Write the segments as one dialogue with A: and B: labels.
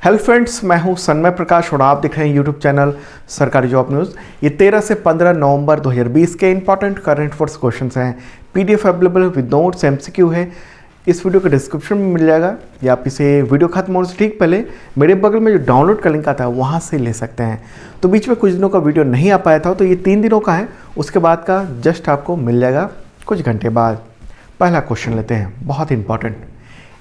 A: Hello friends, मैं हूं सन्मय प्रकाश और आप देख रहे हैं यूट्यूब चैनल सरकारी जॉब न्यूज़। ये 13 से 15 नवंबर 2020 के इंपॉर्टेंट करंट अफेयर्स क्वेश्चंस हैं। PDF available with notes, MCQ है। इस वीडियो के डिस्क्रिप्शन में मिल जाएगा या आप इसे वीडियो खत्म होने से ठीक पहले मेरे बगल में जो डाउनलोड का लिंक आता है वहाँ से ले सकते हैं। तो बीच में कुछ दिनों का वीडियो नहीं आ पाया था, तो ये 3 दिनों का है, उसके बाद का जस्ट आपको मिल जाएगा कुछ घंटे बाद। पहला क्वेश्चन लेते हैं, बहुत इंपॉर्टेंट।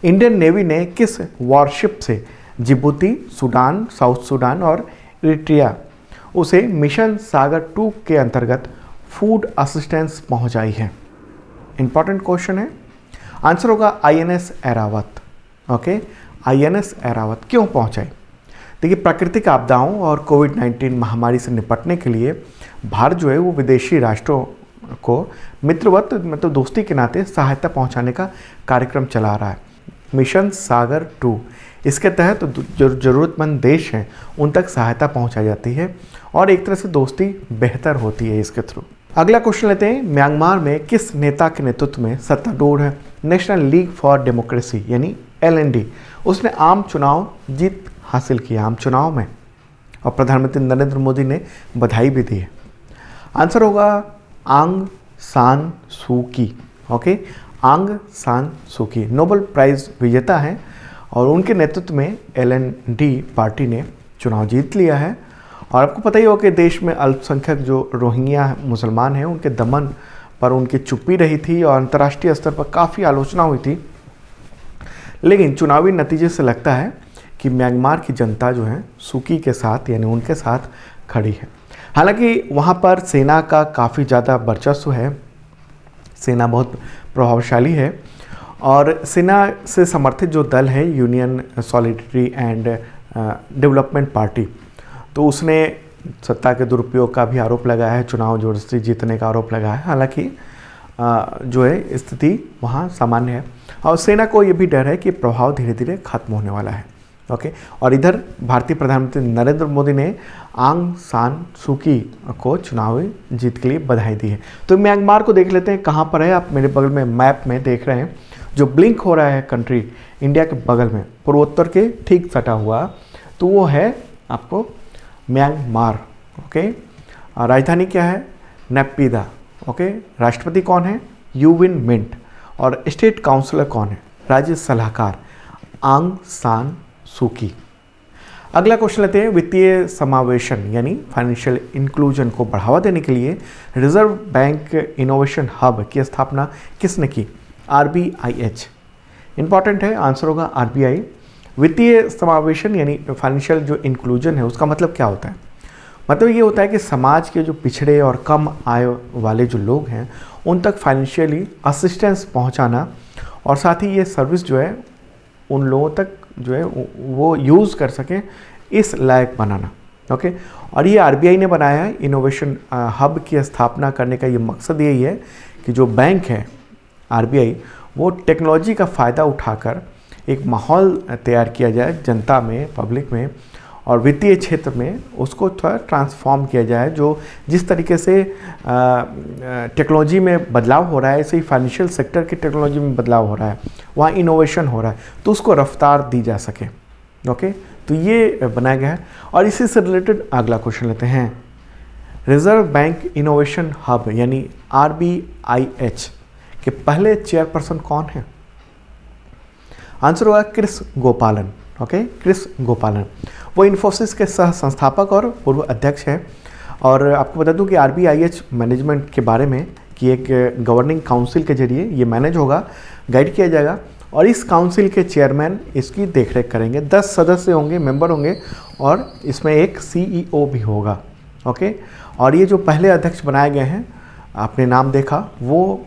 A: इंडियन नेवी ने किस वॉरशिप से जिबूती, सूडान, साउथ सूडान और इरिट्रिया उसे मिशन सागर 2 के अंतर्गत फूड असिस्टेंस पहुंचाई है? इंपॉर्टेंट क्वेश्चन है। आंसर होगा INS Airavat. Okay, INS Airavat क्यों पहुंचाई? देखिए, प्राकृतिक आपदाओं और कोविड-19 महामारी से निपटने के लिए भारत जो है वो विदेशी राष्ट्रों को मित्रवत मतलब दोस्ती के नाते सहायता पहुंचाने का कार्यक्रम चला रहा है। मिशन सागर 2, इसके तहत जो ज़रूरतमंद देश हैं उन तक सहायता पहुंचाई जाती है और एक तरह से दोस्ती बेहतर होती है इसके थ्रू। अगला क्वेश्चन लेते हैं। म्यांमार में किस नेता के नेतृत्व में सत्तारूढ़ नेशनल लीग फॉर डेमोक्रेसी यानी एलएनडी उसने आम चुनाव जीत हासिल किया आम चुनाव में, और प्रधानमंत्री नरेंद्र मोदी ने बधाई भी दी है? आंसर होगा आंग सान सू की। ओके, आंग सान सू की नोबेल प्राइज़ विजेता हैं और उनके नेतृत्व में एलएनडी पार्टी ने चुनाव जीत लिया है। और आपको पता ही होगा कि देश में अल्पसंख्यक जो रोहिंग्या मुसलमान हैं उनके दमन पर उनकी चुप्पी रही थी और अंतर्राष्ट्रीय स्तर पर काफ़ी आलोचना हुई थी। लेकिन चुनावी नतीजे से लगता है कि म्यांमार की जनता जो है सूकी के साथ यानी उनके साथ खड़ी है। हालांकि वहाँ पर सेना का काफ़ी ज़्यादा वर्चस्व है, सेना बहुत प्रभावशाली है और सेना से समर्थित जो दल है union solidarity and development party, तो उसने सत्ता के दुरुपयोग का भी आरोप लगाया है, चुनाव जबरदस्ती जीतने का आरोप लगाया है। हालांकि जो है स्थिति वहाँ सामान्य है और सेना को ये भी डर है कि प्रभाव धीरे धीरे खत्म होने वाला है। ओके, और इधर भारतीय प्रधानमंत्री नरेंद्र मोदी ने आंग सान सू की को चुनावी जीत के लिए बधाई दी है। तो म्यांमार को देख लेते हैं कहाँ पर है। आप मेरे बगल में मैप में देख रहे हैं, जो ब्लिंक हो रहा है कंट्री इंडिया के बगल में पूर्वोत्तर के ठीक सटा हुआ, तो वो है आपको म्यांमार। ओके, राजधानी क्या है? नेपिदा। ओके, राष्ट्रपति कौन है? You Win Myint. और स्टेट काउंसलर कौन है? राज्य सलाहकार आंग सान सू की। अगला क्वेश्चन लेते हैं। वित्तीय समावेशन यानी फाइनेंशियल इंक्लूजन को बढ़ावा देने के लिए रिजर्व बैंक इनोवेशन हब की स्थापना किसने की? RBIH। इंपॉर्टेंट है, आंसर होगा RBI। वित्तीय समावेशन यानी फाइनेंशियल जो इंक्लूजन है उसका मतलब क्या होता है? मतलब ये होता है कि समाज के जो पिछड़े और कम आय वाले जो लोग हैं उन तक फाइनेंशियली असिस्टेंस पहुंचाना और साथ ही ये सर्विस जो है उन लोगों तक जो है वो यूज़ कर सकें, इस लायक बनाना। ओके, और ये RBI ने बनाया है। इनोवेशन हब की स्थापना करने का ये मकसद यही है कि जो बैंक है RBI वो टेक्नोलॉजी का फ़ायदा उठाकर एक माहौल तैयार किया जाए जनता में, पब्लिक में, और वित्तीय क्षेत्र में उसको थोड़ा ट्रांसफॉर्म किया जाए। जो जिस तरीके से टेक्नोलॉजी में बदलाव हो रहा है, ऐसे ही फाइनेंशियल सेक्टर की टेक्नोलॉजी में बदलाव हो रहा है, वहाँ इनोवेशन हो रहा है, तो उसको रफ्तार दी जा सके। ओके, तो ये बनाया गया है। और इसी से रिलेटेड अगला क्वेश्चन लेते हैं। रिजर्व बैंक इनोवेशन हब यानी RBIH के पहले चेयरपर्सन कौन है? आंसर होगा क्रिस गोपालन। ओके, क्रिस गोपालन वो इन्फोसिस के सह संस्थापक और पूर्व अध्यक्ष हैं। और आपको बता दूं कि RBIH मैनेजमेंट के बारे में कि एक गवर्निंग काउंसिल के जरिए ये मैनेज होगा, गाइड किया जाएगा और इस काउंसिल के चेयरमैन इसकी देखरेख करेंगे। 10 सदस्य होंगे, मेंबर होंगे और इसमें एक CEO भी होगा। ओके, और ये जो पहले अध्यक्ष बनाए गए हैं, आपने नाम देखा, वो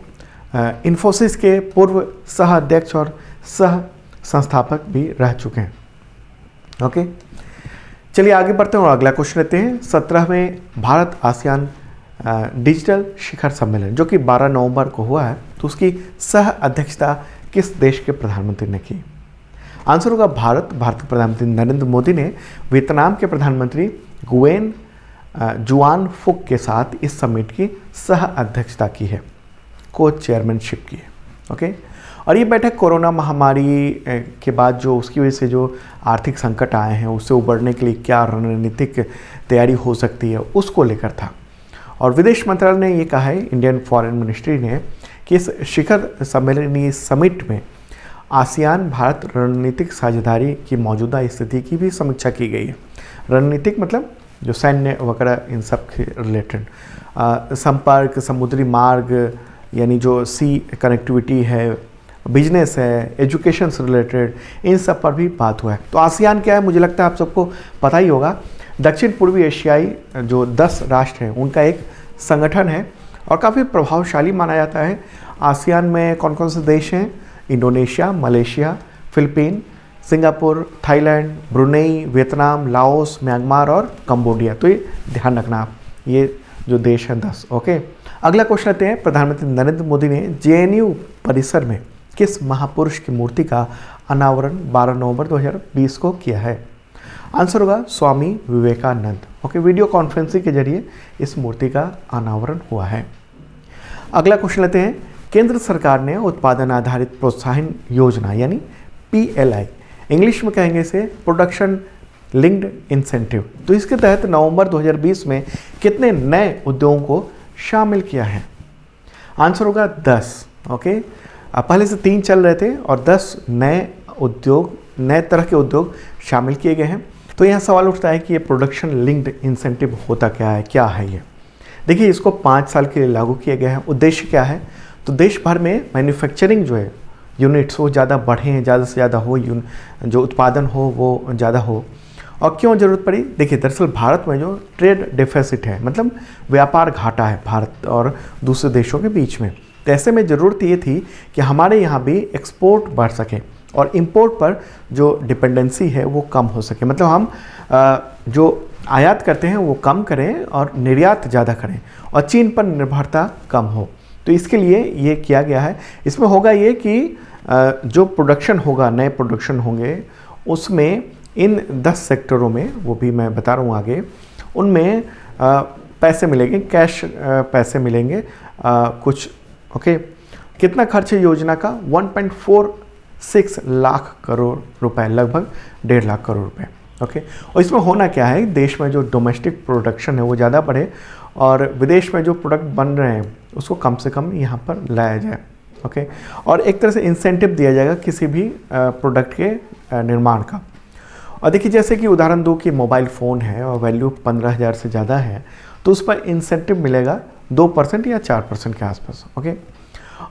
A: इन्फोसिस के पूर्व सह अध्यक्ष और सह संस्थापक भी रह चुके हैं। ओके, चलिए आगे बढ़ते हैं और अगला क्वेश्चन लेते हैं। 17वें भारत आसियान डिजिटल शिखर सम्मेलन जो कि 12 नवंबर को हुआ है, तो उसकी सह अध्यक्षता किस देश के प्रधानमंत्री ने की? आंसर होगा भारत। भारत के प्रधानमंत्री नरेंद्र मोदी ने वियतनाम के प्रधानमंत्री गुएन जुआन फुक के साथ इस समिट की सह अध्यक्षता की है, को चेयरमैनशिप की है। ओके, और ये बैठक कोरोना महामारी के बाद जो उसकी वजह से जो आर्थिक संकट आए हैं उससे उबरने के लिए क्या रणनीतिक तैयारी हो सकती है उसको लेकर था। और विदेश मंत्रालय ने ये कहा है, इंडियन फॉरेन मिनिस्ट्री ने, कि इस शिखर सम्मेलनीय समिट में आसियान भारत रणनीतिक साझेदारी की मौजूदा स्थिति की भी समीक्षा की गई है। रणनीतिक मतलब जो सैन्य वगैरह इन सब के रिलेटेड, संपर्क, समुद्री मार्ग यानी जो सी कनेक्टिविटी है, बिजनेस है, एजुकेशन से रिलेटेड, इन सब पर भी बात हुआ है। तो आसियान क्या है, मुझे लगता है आप सबको पता ही होगा। दक्षिण पूर्वी एशियाई जो 10 राष्ट्र हैं उनका एक संगठन है और काफ़ी प्रभावशाली माना जाता है। आसियान में कौन कौन से देश हैं? Indonesia, Malaysia, Philippine, Singapore, Thailand, Brunei, Vietnam, Laos, Myanmar और कंबोडिया। तो ये ध्यान रखना आप, ये जो देश हैं 10। ओके, अगला क्वेश्चन लेते हैं। प्रधानमंत्री नरेंद्र मोदी ने जेएनयू परिसर में किस महापुरुष की मूर्ति का अनावरण 12 नवंबर 2020 को किया है? आंसर होगा Swami Vivekananda. Okay, video conferencing के जरिए इस मूर्ति का अनावरण हुआ है। अगला क्वेश्चन लेते हैं। केंद्र सरकार ने उत्पादन आधारित प्रोत्साहन योजना यानी PLI, इंग्लिश में कहेंगे इसे प्रोडक्शन लिंक्ड इंसेंटिव, तो इसके तहत नवंबर 2020 में कितने नए उद्योगों को शामिल किया है? आंसर होगा 10। ओके, पहले से 3 चल रहे थे और 10 नए उद्योग, नए तरह के उद्योग शामिल किए गए हैं। तो यहाँ सवाल उठता है कि ये प्रोडक्शन लिंक्ड इंसेंटिव होता क्या है ये? देखिए, इसको 5 साल के लिए लागू किया गया है। उद्देश्य क्या है? तो देश भर में मैन्युफैक्चरिंग जो है यूनिट्स वो ज़्यादा बढ़ें, ज़्यादा से ज़्यादा हो, जो उत्पादन हो वो ज़्यादा हो। और क्यों ज़रूरत पड़ी? देखिए, दरअसल भारत में जो ट्रेड डेफिसिट है, मतलब व्यापार घाटा है भारत और दूसरे देशों के बीच में, तो ऐसे में ज़रूरत ये थी कि हमारे यहाँ भी एक्सपोर्ट बढ़ सके और इंपोर्ट पर जो डिपेंडेंसी है वो कम हो सके। मतलब हम जो आयात करते हैं वो कम करें और निर्यात ज़्यादा करें और चीन पर निर्भरता कम हो। तो इसके लिए ये किया गया है। इसमें होगा ये कि जो प्रोडक्शन होगा, नए प्रोडक्शन होंगे, उसमें इन 10 सेक्टरों में, वो भी मैं बता रहा हूँ आगे, उनमें पैसे मिलेंगे, कैश पैसे मिलेंगे कुछ। ओके, कितना खर्च है योजना का? 1.46 लाख करोड़ रुपए, लगभग 1.5 लाख करोड़ रुपए। ओके, और इसमें होना क्या है, देश में जो डोमेस्टिक प्रोडक्शन है वो ज़्यादा बढ़े और विदेश में जो प्रोडक्ट बन रहे हैं उसको कम से कम यहाँ पर लाया जाए। ओके, और एक तरह से इंसेंटिव दिया जाएगा किसी भी प्रोडक्ट के निर्माण का। और देखिए, जैसे कि उदाहरण दूँ कि मोबाइल फ़ोन है और वैल्यू 15,000 से ज़्यादा है, तो उस पर इंसेंटिव मिलेगा 2% या 4% के आसपास। ओके,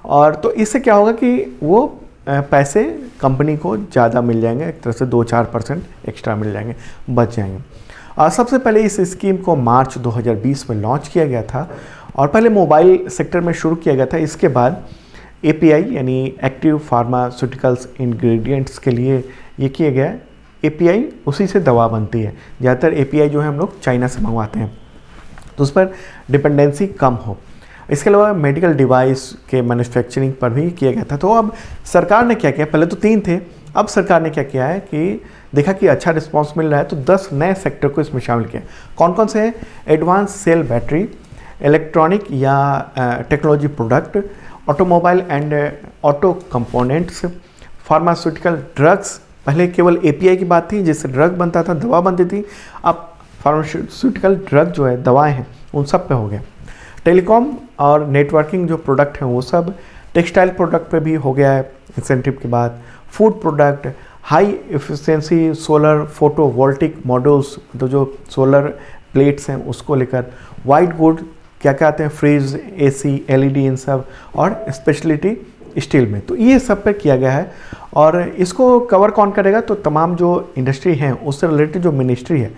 A: और तो इससे क्या होगा कि वो पैसे कंपनी को ज़्यादा मिल जाएंगे, एक तरह से 2-4% एक्स्ट्रा मिल जाएंगे, बच जाएंगे। सबसे पहले इस स्कीम को मार्च 2020 में लॉन्च किया गया था और पहले मोबाइल सेक्टर में शुरू किया गया था। इसके बाद API यानी एक्टिव फार्मास्यूटिकल्स इंग्रेडिएंट्स के लिए ये किया गया। API उसी से दवा बनती है, ज़्यादातर API जो है हम लोग चाइना से मंगवाते हैं, तो उस पर डिपेंडेंसी कम हो। इसके अलावा मेडिकल डिवाइस के मैन्युफैक्चरिंग पर भी किया गया था। तो अब सरकार ने क्या किया, पहले तो 3 थे, अब सरकार ने क्या किया है कि देखा कि अच्छा रिस्पांस मिल रहा है तो 10 नए सेक्टर को इसमें शामिल किया। कौन कौन से हैं? एडवांस सेल बैटरी, इलेक्ट्रॉनिक या technology product, automobile and auto components, pharmaceutical drugs. पहले केवल API की बात थी जिससे ड्रग बनता था, दवा बनती थी, अब फार्मास्यूटिकल ड्रग जो है, दवाएं हैं, उन सब पे हो गया। टेलीकॉम और नेटवर्किंग जो प्रोडक्ट हैं वो सब, टेक्सटाइल प्रोडक्ट पे भी हो गया है इंसेंटिव के बाद। Food product, high efficiency solar photovoltaic modules, तो जो सोलर प्लेट्स हैं उसको लेकर। वाइट गुड क्या क्या आते हैं, फ्रिज, AC, LED, इन सब, और स्पेशलिटी स्टील में, तो ये सब पे किया गया है। और इसको कवर कौन करेगा? तो तमाम जो इंडस्ट्री हैं उससे रिलेटेड जो मिनिस्ट्री है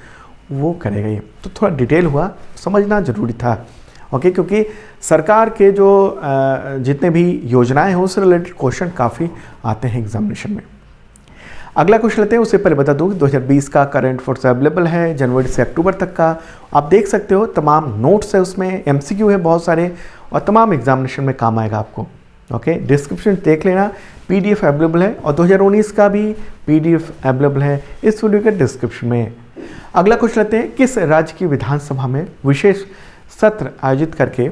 A: वो करेगा ये। तो थोड़ा डिटेल हुआ, समझना ज़रूरी था। ओके, क्योंकि सरकार के जो जितने भी योजनाएं हैं उससे रिलेटेड क्वेश्चन काफ़ी आते हैं एग्जामिनेशन में। अगला क्वेश्चन लेते हैं। उससे पहले बता दूं कि 2020 का करंट अफेयर्स अवेलेबल है जनवरी से अक्टूबर तक का, आप देख सकते हो। तमाम नोट्स है उसमें, MCQ है बहुत सारे, और तमाम एग्जामिनेशन में काम आएगा आपको। ओके, डिस्क्रिप्शन देख लेना, PDF अवेलेबल है, और 2019 का भी PDF अवेलेबल है इस वीडियो के डिस्क्रिप्शन में। अगला क्वेश्चन लेते हैं। किस राज्य की विधानसभा में विशेष सत्र आयोजित करके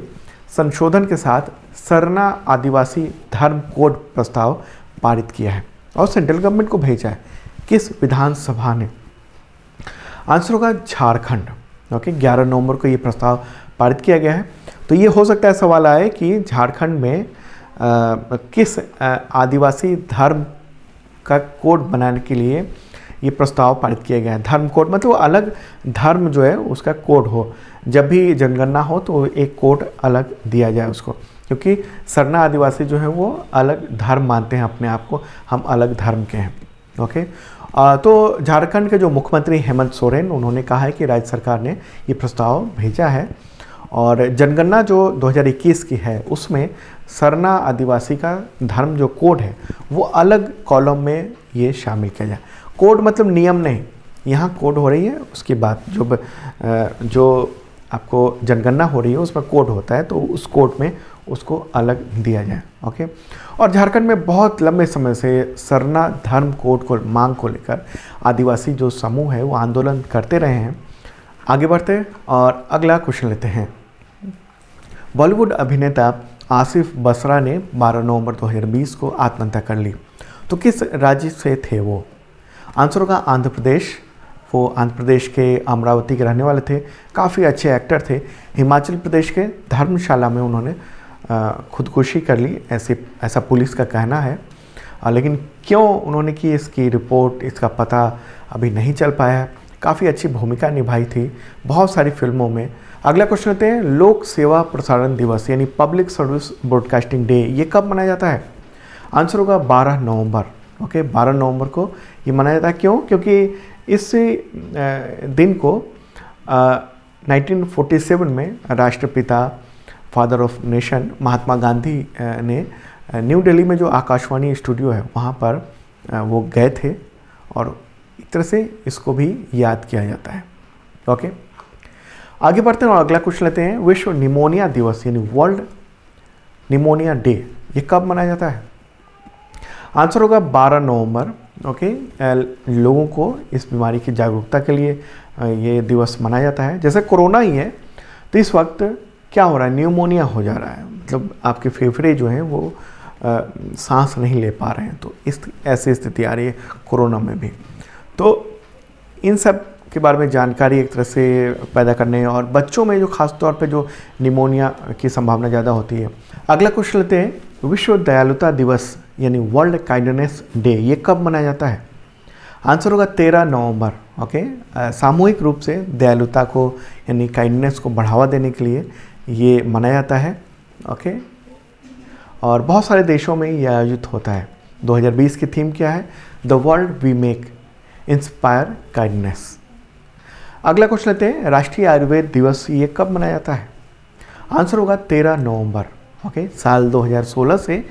A: संशोधन के साथ सरना आदिवासी धर्म कोड प्रस्ताव पारित किया है और सेंट्रल गवर्नमेंट को भेजा है। किस विधानसभा ने? आंसर होगा झारखंड। ओके, 11 नवंबर को ये प्रस्ताव पारित किया गया है। तो ये हो सकता है सवाल आए कि झारखंड में किस आदिवासी धर्म का कोड बनाने के लिए ये प्रस्ताव पारित किया गया है। धर्म कोड मतलब अलग धर्म जो है उसका कोड हो, जब भी जनगणना हो तो एक कोड अलग दिया जाए उसको, क्योंकि सरना आदिवासी जो है वो अलग धर्म मानते हैं अपने आप को, हम अलग धर्म के हैं। ओके, तो झारखंड के जो मुख्यमंत्री हेमंत सोरेन, उन्होंने कहा है कि राज्य सरकार ने ये प्रस्ताव भेजा है और जनगणना जो 2021 की है उसमें सरना आदिवासी का धर्म जो कोड है वो अलग कॉलम में ये शामिल किया जाए। कोड मतलब नियम नहीं, यहाँ कोड हो रही है, उसके बाद जो आपको जनगणना हो रही है उसमें कोड होता है, तो उस कोड में उसको अलग दिया जाए। ओके, और झारखंड में बहुत लंबे समय से सरना धर्म कोड को मांग को लेकर आदिवासी जो समूह है वो आंदोलन करते रहे हैं। आगे बढ़ते हैं और अगला क्वेश्चन लेते हैं। बॉलीवुड अभिनेता आसिफ बसरा ने 12 नवंबर 2020 को आत्महत्या कर ली। तो किस राज्य से थे वो? आंसर होगा आंध्र प्रदेश। वो आंध्र प्रदेश के अमरावती के रहने वाले थे, काफ़ी अच्छे एक्टर थे। हिमाचल प्रदेश के धर्मशाला में उन्होंने खुदकुशी कर ली, ऐसा पुलिस का कहना है। लेकिन क्यों उन्होंने की इसकी रिपोर्ट, इसका पता अभी नहीं चल पाया है। काफ़ी अच्छी भूमिका निभाई थी बहुत सारी फिल्मों में। अगला क्वेश्चन लेते हैं। लोक सेवा प्रसारण दिवस यानी पब्लिक सर्विस ब्रॉडकास्टिंग डे ये कब मनाया जाता है? आंसर होगा 12 नवंबर। ओके, 12 नवंबर को ये मनाया जाता है। क्यों? क्योंकि इस दिन को 1947 में राष्ट्रपिता, father of nation Mahatma Gandhi ने न्यू दिल्ली में जो आकाशवाणी स्टूडियो है वहाँ पर वो गए थे और एक तरह से इसको भी याद किया जाता है। ओके, आगे बढ़ते हैं और अगला क्वेश्चन लेते हैं। विश्व निमोनिया दिवस यानी वर्ल्ड निमोनिया डे ये कब मनाया जाता है? आंसर होगा 12 नवंबर। ओके, लोगों को इस बीमारी की जागरूकता के लिए ये दिवस मनाया जाता है। जैसे कोरोना ही है तो इस वक्त क्या हो रहा है, न्यूमोनिया हो जा रहा है, मतलब आपके फेफड़े जो हैं वो सांस नहीं ले पा रहे हैं, तो इस ऐसी स्थिति आ रही है कोरोना में भी। तो इन सब के बारे में जानकारी एक तरह से पैदा करने और बच्चों में जो खास तौर पे जो निमोनिया की संभावना ज़्यादा होती है। अगला क्वेश्चन लेते हैं। विश्व दयालुता दिवस यानी वर्ल्ड काइंडनेस डे ये कब मनाया जाता है? आंसर होगा 13 नवंबर। ओके, सामूहिक रूप से दयालुता को यानी काइंडनेस को बढ़ावा देने के लिए ये मनाया जाता है। ओके, और बहुत सारे देशों में ये आयोजित होता है। 2020 की थीम क्या है? The world we make inspire kindness. अगला क्वेश्चन लेते हैं। राष्ट्रीय आयुर्वेद दिवस ये कब मनाया जाता है? आंसर होगा 13 नवंबर। ओके, साल 2016 से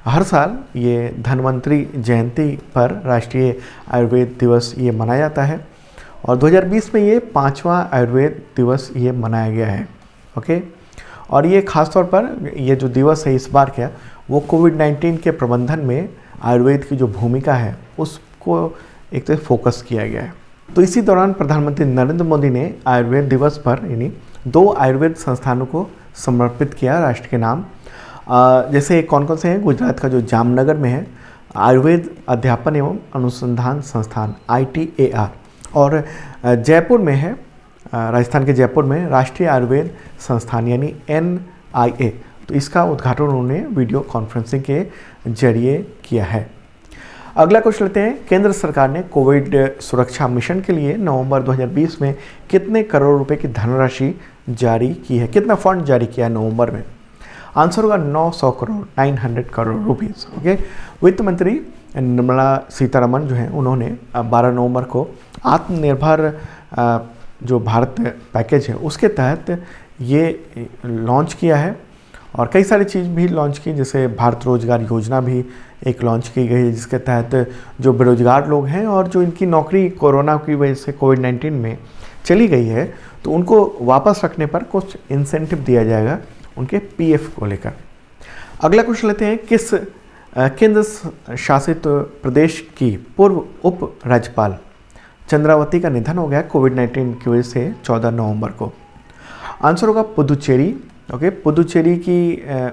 A: हर साल ये धन्वंतरी जयंती पर राष्ट्रीय आयुर्वेद दिवस ये मनाया जाता है और 2020 में ये 5वां आयुर्वेद दिवस ये मनाया गया है। ओके, और ये खासतौर पर ये जो दिवस है इस बार क्या वो कोविड-19 के प्रबंधन में आयुर्वेद की जो भूमिका है उसको एक तरह फोकस किया गया है। तो इसी दौरान प्रधानमंत्री नरेंद्र मोदी ने आयुर्वेद दिवस पर यानी 2 आयुर्वेद संस्थानों को समर्पित किया राष्ट्र के नाम। जैसे कौन कौन से हैं? गुजरात का जो जामनगर में है आयुर्वेद अध्यापन एवं अनुसंधान संस्थान ITAR, और जयपुर में है, राजस्थान के जयपुर में राष्ट्रीय आयुर्वेद संस्थान यानी NIA। तो इसका उद्घाटन उन्होंने वीडियो कॉन्फ्रेंसिंग के जरिए किया है। अगला क्वेश्चन लेते हैं। केंद्र सरकार ने कोविड सुरक्षा मिशन के लिए नवंबर 2020 में कितने करोड़ रुपए की धनराशि जारी की है? कितना फंड जारी किया है नवंबर में? आंसर होगा 900 करोड़ 900 करोड़ रुपीज़। ओके, वित्त मंत्री निर्मला सीतारमण जो हैं उन्होंने 12 नवंबर को आत्मनिर्भर जो भारत पैकेज है उसके तहत ये लॉन्च किया है और कई सारी चीज़ भी लॉन्च की, जैसे भारत रोजगार योजना भी एक लॉन्च की गई है जिसके तहत जो बेरोजगार लोग हैं और जो इनकी नौकरी कोरोना की वजह से कोविड-19 में चली गई है तो उनको वापस रखने पर कुछ इंसेंटिव दिया जाएगा उनके PF को लेकर। अगला क्वेश्चन लेते हैं। किस केंद्र शासित प्रदेश की पूर्व उप राज्यपाल चंद्रावती का निधन हो गया कोविड-19 की वजह से 14 नवंबर को? आंसर होगा पुदुचेरी। ओके, पुदुचेरी की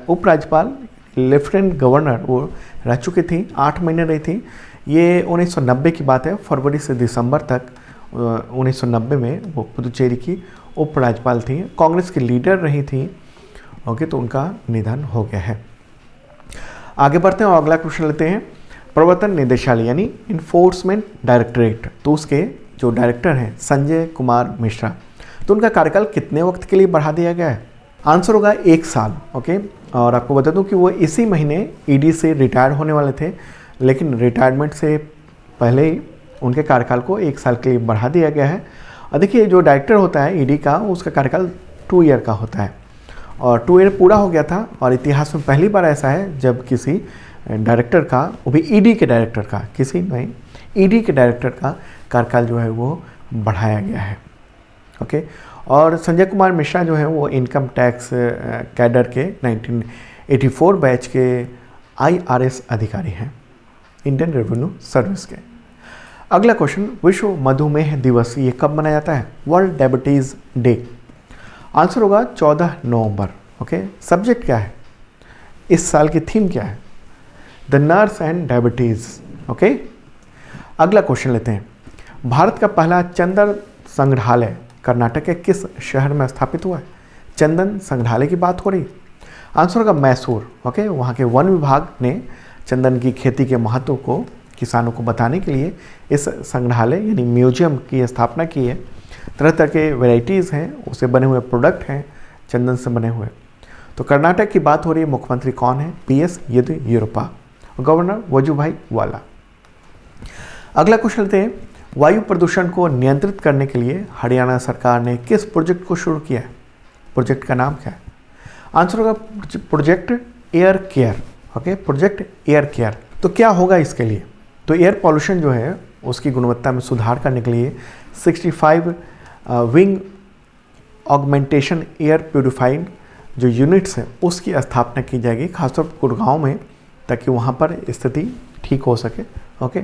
A: उपराज्यपाल लेफ्टिनेंट गवर्नर वो रह चुकी थी, 8 महीने रही थी। ये 1990 की बात है, फरवरी से दिसंबर तक 1990 में वो पुदुचेरी की उपराज्यपाल थी, कांग्रेस की लीडर रही थी। ओके, तो उनका निधन हो गया है। आगे बढ़ते हैं और अगला क्वेश्चन लेते हैं। प्रवर्तन निदेशालय यानी इन्फोर्समेंट डायरेक्टरेट, तो उसके जो डायरेक्टर हैं संजय कुमार मिश्रा, तो उनका कार्यकाल कितने वक्त के लिए बढ़ा दिया गया है? आंसर होगा 1 साल। ओके, और आपको बता दूं कि वो इसी महीने ईडी से रिटायर होने वाले थे, लेकिन रिटायरमेंट से पहले ही उनके कार्यकाल को 1 साल के लिए बढ़ा दिया गया है। और देखिए, जो डायरेक्टर होता है ईडी का, उसका कार्यकाल 2 ईयर का होता है और 2 ईयर पूरा हो गया था। और इतिहास में पहली बार ऐसा है जब किसी डायरेक्टर का, वो भी ईडी के डायरेक्टर का, किसी नहीं, ईडी के डायरेक्टर का कार्यकाल जो है वो बढ़ाया गया है। ओके, और संजय कुमार मिश्रा जो है वो इनकम टैक्स कैडर के 1984 बैच के IRS अधिकारी हैं, इंडियन रेवेन्यू सर्विस के। अगला क्वेश्चन, विश्व मधुमेह दिवस ये कब मनाया जाता है? World diabetes day. आंसर होगा 14 नवंबर। ओके, सब्जेक्ट क्या है? इस साल की थीम क्या है? The nurse and diabetes. Okay, अगला क्वेश्चन लेते हैं। भारत का पहला चंदन संग्रहालय कर्नाटक के किस शहर में स्थापित हुआ है? चंदन संग्रहालय की बात हो रही। आंसर होगा मैसूर। ओके, वहाँ के वन विभाग ने चंदन की खेती के महत्व को किसानों को बताने के लिए इस संग्रहालय यानी म्यूजियम की स्थापना की है। तरह तरह के वेराइटीज़ हैं, उससे बने हुए प्रोडक्ट हैं चंदन से बने हुए। तो कर्नाटक की बात हो रही है, मुख्यमंत्री कौन है? PS येदियुरप्पा, गवर्नर वजुभाई वाला। अगला क्वेश्चन लेते हैं। वायु प्रदूषण को नियंत्रित करने के लिए हरियाणा सरकार ने किस प्रोजेक्ट को शुरू किया है? प्रोजेक्ट का नाम क्या है? आंसर होगा project air care. Okay, project air care. तो क्या होगा इसके लिए? तो एयर पॉल्यूशन जो है उसकी गुणवत्ता में सुधार करने के लिए 65 विंग ऑगमेंटेशन एयर प्यूरिफाइंग जो यूनिट्स हैं उसकी स्थापना की जाएगी, खासतौर पर गुड़गांव में, ताकि वहाँ पर स्थिति ठीक हो सके। ओके,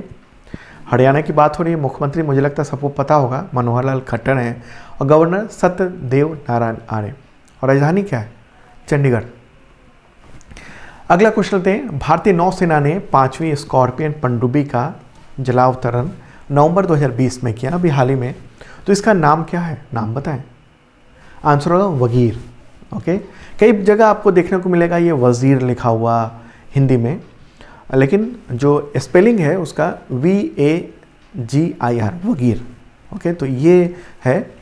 A: हरियाणा की बात हो रही है, मुख्यमंत्री मुझे लगता है सबको पता होगा, मनोहर लाल खट्टर हैं, और गवर्नर सत्यदेव नारायण आर्य, और राजधानी क्या है? चंडीगढ़। अगला क्वेश्चन लेते हैं। भारतीय नौसेना ने 5वीं स्कॉर्पियन पनडुब्बी का जलावतरण नवंबर 2020 में किया, अभी हाल ही में। तो इसका नाम क्या है? नाम बताएं। आंसर होगा वजीर। ओके, कई जगह आपको देखने को मिलेगा ये वजीर लिखा हुआ हिंदी में, लेकिन जो स्पेलिंग है उसका VAGIR, वगीर। ओके, तो ये है।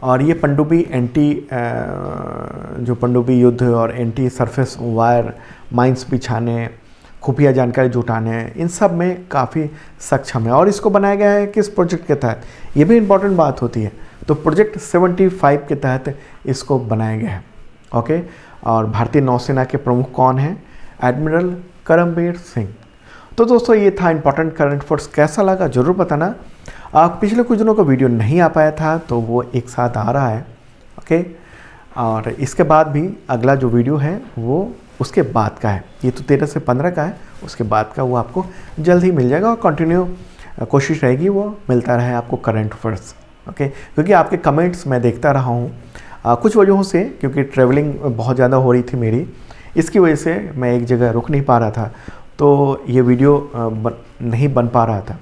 A: और ये पनडुब्बी जो पनडुब्बी युद्ध और एंटी सरफेस वायर माइंस बिछाने, खुफिया जानकारी जुटाने, इन सब में काफ़ी सक्षम है। और इसको बनाया गया है किस प्रोजेक्ट के तहत? ये भी इम्पॉर्टेंट बात होती है। तो प्रोजेक्ट 75 के तहत इसको बनाया गया है। ओके, और भारतीय नौसेना के प्रमुख कौन हैं? एडमिरल करमबीर सिंह। तो दोस्तों, ये था इंपॉर्टेंट करंट अफेयर्स। कैसा लगा ज़रूर बताना। पिछले कुछ दिनों का वीडियो नहीं आ पाया था तो वो एक साथ आ रहा है। ओके, और इसके बाद भी अगला जो वीडियो है वो उसके बाद का है। ये तो 13 से 15 का है, उसके बाद का वो आपको जल्द ही मिल जाएगा। और कंटिन्यू कोशिश रहेगी वो मिलता रहे आपको करंट अफेयर्स। ओके, क्योंकि आपके कमेंट्स मैं देखता रहा हूँ कुछ वजहों से, क्योंकि ट्रैवलिंग बहुत ज़्यादा हो रही थी मेरी, इसकी वजह से मैं एक जगह रुक नहीं पा रहा था, तो ये वीडियो नहीं बन पा रहा था।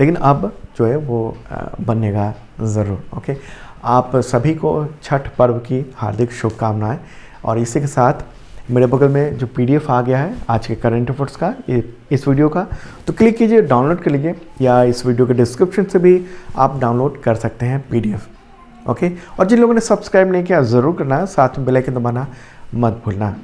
A: लेकिन अब जो है वो बनेगा ज़रूर। ओके, आप सभी को छठ पर्व की हार्दिक शुभकामनाएं। और इसी के साथ मेरे बगल में जो PDF आ गया है आज के करंट अफेयर्स का, इस वीडियो का, तो क्लिक कीजिए, डाउनलोड कर लीजिए, या इस वीडियो के डिस्क्रिप्शन से भी आप डाउनलोड कर सकते हैं PDF। ओके, और जिन लोगों ने सब्सक्राइब नहीं किया ज़रूर करना, साथ में बेल आइकन दबाना मत भूलना।